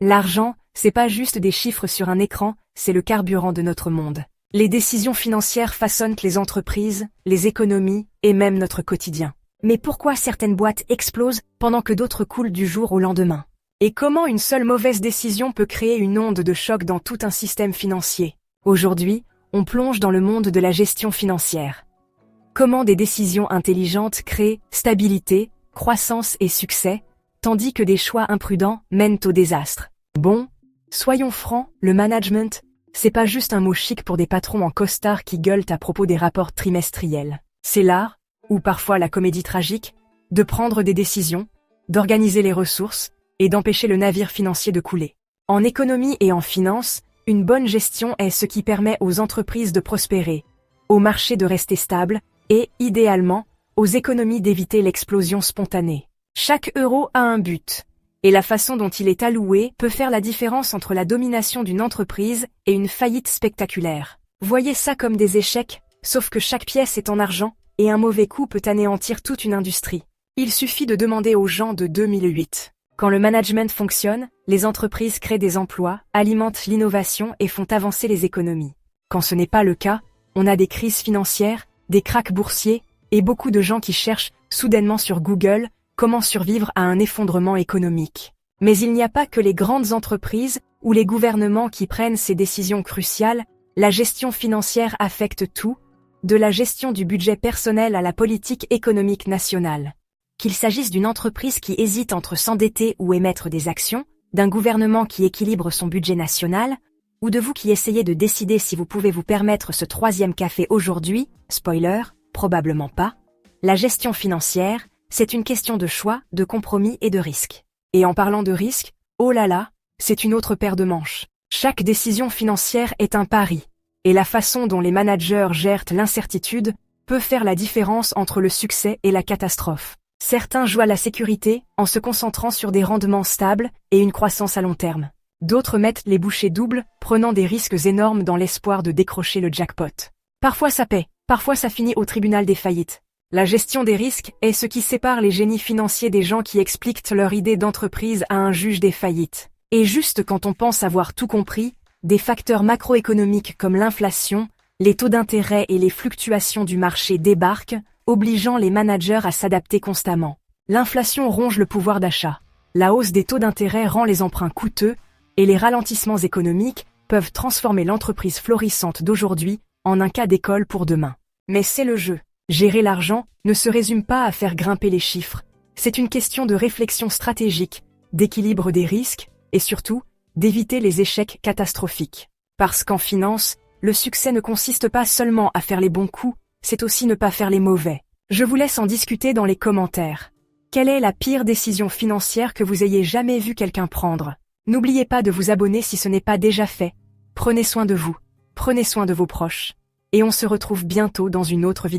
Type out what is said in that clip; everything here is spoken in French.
L'argent, c'est pas juste des chiffres sur un écran, c'est le carburant de notre monde. Les décisions financières façonnent les entreprises, les économies et même notre quotidien. Mais pourquoi certaines boîtes explosent pendant que d'autres coulent du jour au lendemain? Et comment une seule mauvaise décision peut créer une onde de choc dans tout un système financier? Aujourd'hui, on plonge dans le monde de la gestion financière. Comment des décisions intelligentes créent stabilité, croissance et succès, tandis que des choix imprudents mènent au désastre. Bon, soyons francs, le management, c'est pas juste un mot chic pour des patrons en costard qui gueulent à propos des rapports trimestriels. C'est l'art, ou parfois la comédie tragique, de prendre des décisions, d'organiser les ressources et d'empêcher le navire financier de couler. En économie et en finance, une bonne gestion est ce qui permet aux entreprises de prospérer, aux marchés de rester stables et, idéalement, aux économies d'éviter l'explosion spontanée. Chaque euro a un but, et la façon dont il est alloué peut faire la différence entre la domination d'une entreprise et une faillite spectaculaire. Voyez ça comme des échecs, sauf que chaque pièce est en argent, et un mauvais coup peut anéantir toute une industrie. Il suffit de demander aux gens de 2008. Quand le management fonctionne, les entreprises créent des emplois, alimentent l'innovation et font avancer les économies. Quand ce n'est pas le cas, on a des crises financières, des krachs boursiers, et beaucoup de gens qui cherchent, soudainement sur Google, comment survivre à un effondrement économique. Mais il n'y a pas que les grandes entreprises ou les gouvernements qui prennent ces décisions cruciales, la gestion financière affecte tout, de la gestion du budget personnel à la politique économique nationale. Qu'il s'agisse d'une entreprise qui hésite entre s'endetter ou émettre des actions, d'un gouvernement qui équilibre son budget national, ou de vous qui essayez de décider si vous pouvez vous permettre ce 3e café aujourd'hui, spoiler, probablement pas, la gestion financière, c'est une question de choix, de compromis et de risque. Et en parlant de risque, oh là là, c'est une autre paire de manches. Chaque décision financière est un pari, et la façon dont les managers gèrent l'incertitude peut faire la différence entre le succès et la catastrophe. Certains jouent à la sécurité en se concentrant sur des rendements stables et une croissance à long terme. D'autres mettent les bouchées doubles, prenant des risques énormes dans l'espoir de décrocher le jackpot. Parfois ça paie, parfois ça finit au tribunal des faillites. La gestion des risques est ce qui sépare les génies financiers des gens qui expliquent leur idée d'entreprise à un juge des faillites. Et juste quand on pense avoir tout compris, des facteurs macroéconomiques comme l'inflation, les taux d'intérêt et les fluctuations du marché débarquent, obligeant les managers à s'adapter constamment. L'inflation ronge le pouvoir d'achat. La hausse des taux d'intérêt rend les emprunts coûteux, et les ralentissements économiques peuvent transformer l'entreprise florissante d'aujourd'hui en un cas d'école pour demain. Mais c'est le jeu. Gérer l'argent ne se résume pas à faire grimper les chiffres. C'est une question de réflexion stratégique, d'équilibre des risques, et surtout, d'éviter les échecs catastrophiques. Parce qu'en finance, le succès ne consiste pas seulement à faire les bons coups, c'est aussi ne pas faire les mauvais. Je vous laisse en discuter dans les commentaires. Quelle est la pire décision financière que vous ayez jamais vu quelqu'un prendre? N'oubliez pas de vous abonner si ce n'est pas déjà fait. Prenez soin de vous, prenez soin de vos proches. Et on se retrouve bientôt dans une autre vidéo.